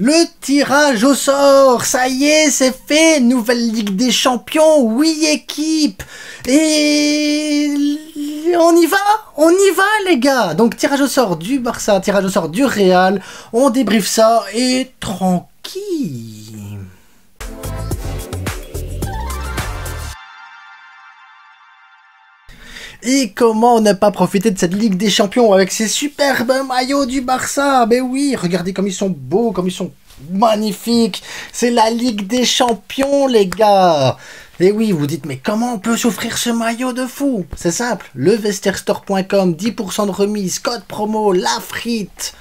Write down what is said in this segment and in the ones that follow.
Le tirage au sort, ça y est, c'est fait, nouvelle Ligue des Champions, 8 équipes, et on y va les gars. Donc tirage au sort du Barça, tirage au sort du Real, on débriefe ça et tranquille. Et comment ne pas profiter de cette Ligue des Champions avec ces superbes maillots du Barça? Ben oui, regardez comme ils sont beaux, comme ils sont magnifiques. C'est la Ligue des Champions, les gars. Et oui, vous dites, mais comment on peut s'offrir ce maillot de fou? C'est simple, levestierstore.com, 10% de remise, code promo, la frite.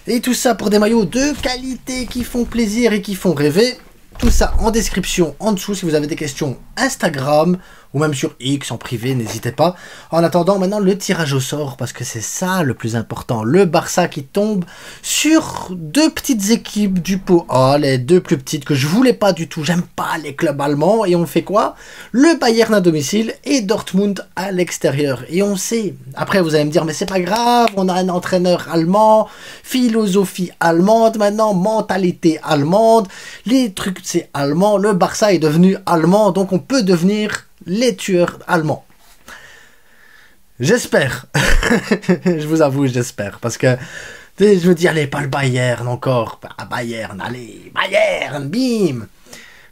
Et tout ça pour des maillots de qualité qui font plaisir et qui font rêver. Tout ça en description en dessous si vous avez des questions Instagram ou même sur X en privé, n'hésitez pas. En attendant maintenant le tirage au sort parce que c'est ça le plus important. Le Barça qui tombe sur deux petites équipes du pot A, les deux plus petites que je voulais pas du tout. J'aime pas les clubs allemands et on fait quoi? Le Bayern à domicile et Dortmund à l'extérieur. Et on sait, après vous allez me dire mais c'est pas grave, on a un entraîneur allemand, philosophie allemande maintenant, mentalité allemande, les trucs c'est allemand, le Barça est devenu allemand donc on peut devenir les tueurs allemands. J'espère. Je vous avoue, j'espère. Parce que je me dis, allez, pas le Bayern encore. Bah, Bayern, allez, Bayern, bim.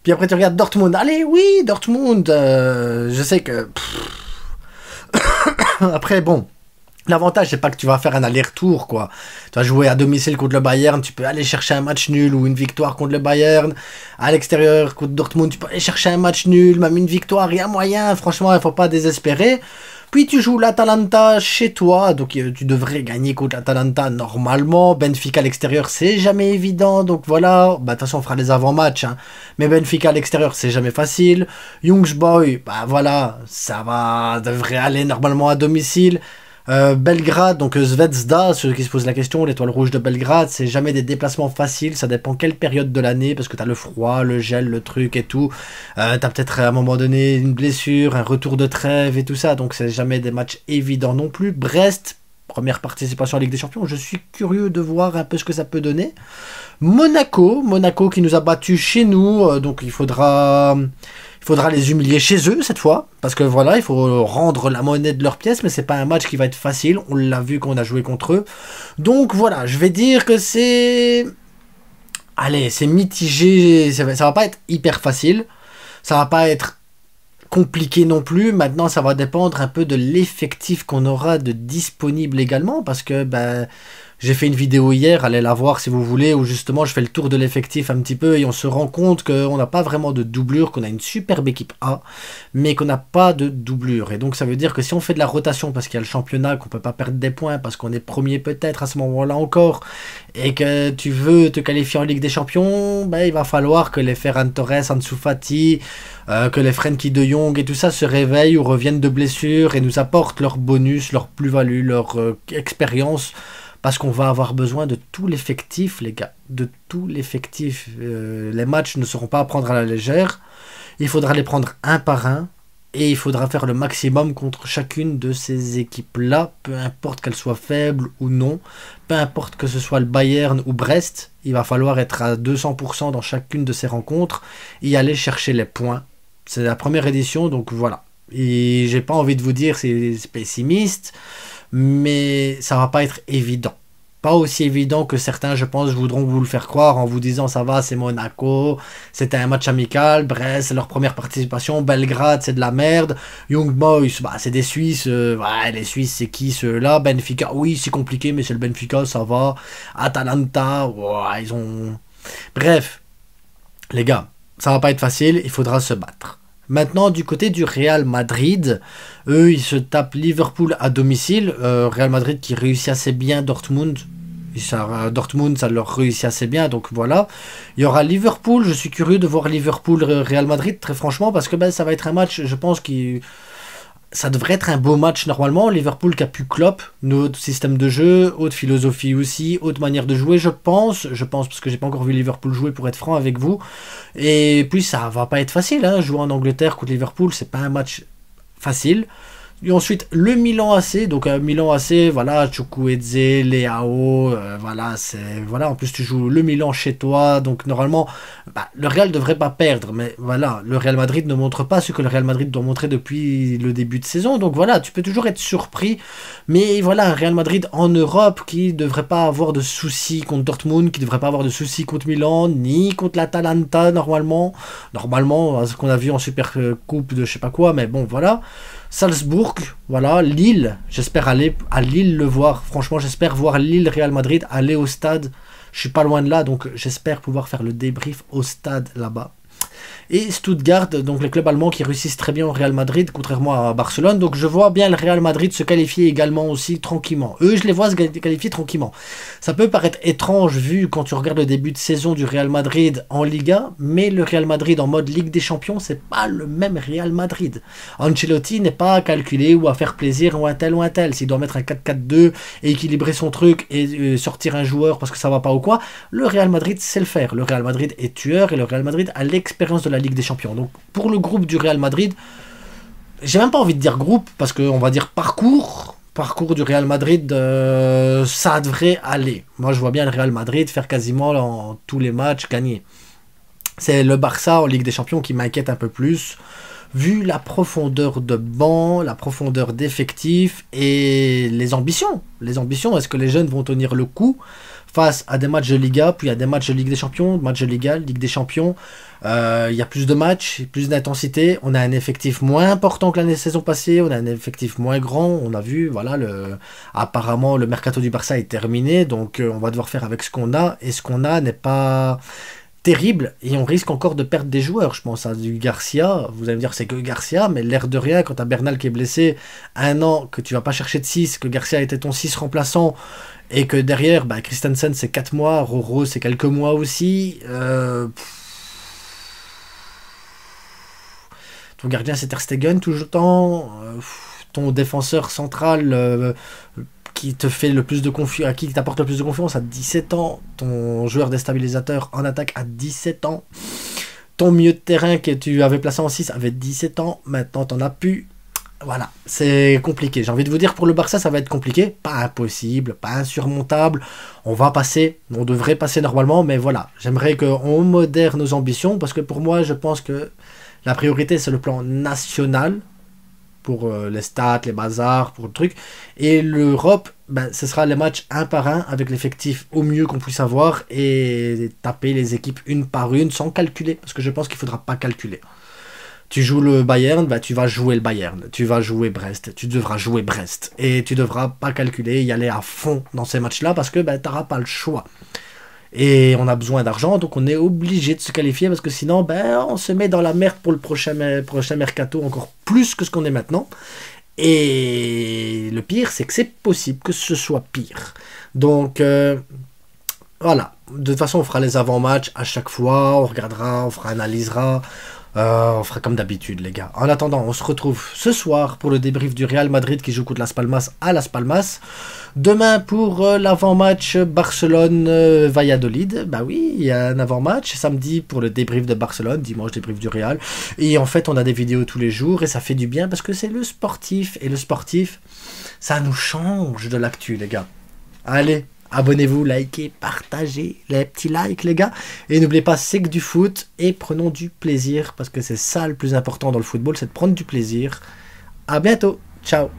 Puis après, tu regardes Dortmund. Allez, oui, Dortmund. Je sais que... Après, bon... L'avantage, c'est pas que tu vas faire un aller-retour, quoi. Tu vas jouer à domicile contre le Bayern, tu peux aller chercher un match nul ou une victoire contre le Bayern. À l'extérieur, contre Dortmund, tu peux aller chercher un match nul, même une victoire, il y a moyen. Franchement, il faut pas désespérer. Puis tu joues l'Atalanta chez toi, donc tu devrais gagner contre l'Atalanta normalement. Benfica à l'extérieur, c'est jamais évident, donc voilà. Bah, de toute façon, on fera les avant-matchs, hein. Mais Benfica à l'extérieur, c'est jamais facile. Youngs Boys, bah voilà, ça devrait aller normalement à domicile. Belgrade, donc Zvezda, ceux qui se posent la question, l'étoile rouge de Belgrade, c'est jamais des déplacements faciles, ça dépend quelle période de l'année, parce que t'as le froid, le gel, le truc et tout, t'as peut-être à un moment donné une blessure, un retour de trêve et tout ça, donc c'est jamais des matchs évidents non plus. Brest, première participation à la Ligue des Champions, je suis curieux de voir un peu ce que ça peut donner. Monaco qui nous a battus chez nous, donc il faudra les humilier chez eux cette fois, parce que voilà, il faut rendre la monnaie de leur pièce, mais c'est pas un match qui va être facile, on l'a vu quand on a joué contre eux. Donc voilà, je vais dire que c'est... Allez, c'est mitigé, ça va pas être hyper facile, ça va pas être compliqué non plus. Maintenant, ça va dépendre un peu de l'effectif qu'on aura de disponible également, parce que ben... J'ai fait une vidéo hier, allez la voir si vous voulez, où justement je fais le tour de l'effectif un petit peu et on se rend compte qu'on n'a pas vraiment de doublure, qu'on a une superbe équipe A, mais qu'on n'a pas de doublure. Et donc ça veut dire que si on fait de la rotation, parce qu'il y a le championnat, qu'on peut pas perdre des points, parce qu'on est premier peut-être à ce moment-là encore, et que tu veux te qualifier en Ligue des Champions, ben, il va falloir que les Ferran Torres, Ansu Fati, que les Frenkie de Jong et tout ça se réveillent ou reviennent de blessure et nous apportent leur bonus, leur plus-value, leur expérience. Parce qu'on va avoir besoin de tout l'effectif, les gars. De tout l'effectif. Les matchs ne seront pas à prendre à la légère. Il faudra les prendre un par un. Et il faudra faire le maximum contre chacune de ces équipes-là. Peu importe qu'elles soient faibles ou non. Peu importe que ce soit le Bayern ou Brest. Il va falloir être à 200% dans chacune de ces rencontres. Et aller chercher les points. C'est la première édition, donc voilà. Et j'ai pas envie de vous dire c'est pessimiste. Mais ça va pas être évident. Pas aussi évident que certains, je pense, voudront vous le faire croire en vous disant ça va, c'est Monaco, c'était un match amical, Brest, c'est leur première participation, Belgrade, c'est de la merde, Young Boys, bah, c'est des Suisses, ouais, les Suisses, c'est qui ceux-là, Benfica, oui, c'est compliqué, mais c'est le Benfica, ça va, Atalanta, ouais, ils ont... Bref, les gars, ça va pas être facile, il faudra se battre. Maintenant, du côté du Real Madrid, eux, ils se tapent Liverpool à domicile. Real Madrid qui réussit assez bien Dortmund. Dortmund, ça leur réussit assez bien, donc voilà. Il y aura Liverpool, je suis curieux de voir Liverpool-Real Madrid, très franchement, parce que ben, ça va être un match, je pense, ça devrait être un beau match normalement. Liverpool qui a pu Klopp, notre système de jeu, haute philosophie aussi, haute manière de jouer, je pense parce que j'ai pas encore vu Liverpool jouer pour être franc avec vous. Et puis ça va pas être facile, hein. Jouer en Angleterre contre Liverpool, c'est pas un match facile. Et ensuite, le Milan AC. Donc, Milan AC, voilà, Chukwueze, Leao, voilà, voilà, en plus, tu joues le Milan chez toi. Donc, normalement, bah, le Real devrait pas perdre. Mais voilà, le Real Madrid ne montre pas ce que le Real Madrid doit montrer depuis le début de saison. Donc, voilà, tu peux toujours être surpris. Mais voilà, un Real Madrid en Europe qui devrait pas avoir de soucis contre Dortmund, qui devrait pas avoir de soucis contre Milan, ni contre l'Atalanta, normalement. Normalement, ce qu'on a vu en Super Coupe de je sais pas quoi. Mais bon, voilà. Salzbourg, voilà, Lille, j'espère aller à Lille le voir, franchement j'espère voir Lille Real Madrid aller au stade, je suis pas loin de là donc j'espère pouvoir faire le débrief au stade là-bas. Et Stuttgart, donc les clubs allemands qui réussissent très bien au Real Madrid, contrairement à Barcelone. Donc je vois bien le Real Madrid se qualifier également aussi tranquillement. Eux, je les vois se qualifier tranquillement. Ça peut paraître étrange vu quand tu regardes le début de saison du Real Madrid en Liga, mais le Real Madrid en mode Ligue des Champions, c'est pas le même Real Madrid. Ancelotti n'est pas à calculer ou à faire plaisir ou un tel ou un tel. S'il doit mettre un 4-4-2 et équilibrer son truc et sortir un joueur parce que ça va pas ou quoi, le Real Madrid sait le faire. Le Real Madrid est tueur et le Real Madrid a l'expérience de la Ligue des Champions. Donc pour le groupe du Real Madrid, j'ai même pas envie de dire groupe parce qu'on va dire parcours du Real Madrid, ça devrait aller. Moi je vois bien le Real Madrid faire quasiment en tous les matchs gagner. C'est le Barça en Ligue des Champions qui m'inquiète un peu plus vu la profondeur de banc, la profondeur d'effectifs et les ambitions. Les ambitions, est-ce que les jeunes vont tenir le coup face à des matchs de Liga, puis à des matchs de Ligue des Champions, matchs de Liga, Ligue des Champions. Il y a plus de matchs, plus d'intensité. On a un effectif moins important que l'année saison passée. On a un effectif moins grand. On a vu, voilà, apparemment le mercato du Barça est terminé. Donc on va devoir faire avec ce qu'on a. Et ce qu'on a n'est pas terrible. Et on risque encore de perdre des joueurs. Je pense à du Garcia. Vous allez me dire c'est que Garcia. Mais l'air de rien, quand tu as Bernal qui est blessé, un an, que tu vas pas chercher de 6, que Garcia était ton 6 remplaçant. Et que derrière, bah, Christensen c'est 4 mois, Roro c'est quelques mois aussi. Ton gardien c'est Ter Stegen tout le temps. Ton défenseur central qui te fait le plus de confiance, à qui t'apporte le plus de confiance à 17 ans. Ton joueur déstabilisateur en attaque à 17 ans. Ton milieu de terrain que tu avais placé en 6 avait 17 ans. Maintenant t'en as plus. Voilà, c'est compliqué. J'ai envie de vous dire, pour le Barça, ça va être compliqué. Pas impossible, pas insurmontable. On va passer, on devrait passer normalement, mais voilà. J'aimerais qu'on modère nos ambitions, parce que pour moi, je pense que la priorité, c'est le plan national, pour les stats, les bazars, pour le truc. Et l'Europe, ben, ce sera les matchs un par un, avec l'effectif au mieux qu'on puisse avoir, et taper les équipes une par une, sans calculer, parce que je pense qu'il ne faudra pas calculer. Tu joues le Bayern, bah tu vas jouer le Bayern. Tu vas jouer Brest, tu devras jouer Brest. Et tu devras pas calculer, y aller à fond dans ces matchs-là parce que bah, tu n'auras pas le choix. Et on a besoin d'argent, donc on est obligé de se qualifier parce que sinon, ben, on se met dans la merde pour le prochain mercato encore plus que ce qu'on est maintenant. Et le pire, c'est que c'est possible que ce soit pire. Donc, voilà. De toute façon, on fera les avant-matchs à chaque fois, on regardera, on fera, analysera. On fera comme d'habitude les gars. En attendant, on se retrouve ce soir pour le débrief du Real Madrid qui joue contre Las Palmas à Las Palmas. Demain pour l'avant-match Barcelone-Valladolid. Bah oui, il y a un avant-match. Samedi pour le débrief de Barcelone. Dimanche débrief du Real. Et en fait, on a des vidéos tous les jours et ça fait du bien parce que c'est le sportif. Et le sportif, ça nous change de l'actu les gars. Allez, abonnez-vous, likez, partagez les petits likes les gars. Et n'oubliez pas, c'est que du foot et prenons du plaisir parce que c'est ça le plus important dans le football, c'est de prendre du plaisir. À bientôt, ciao.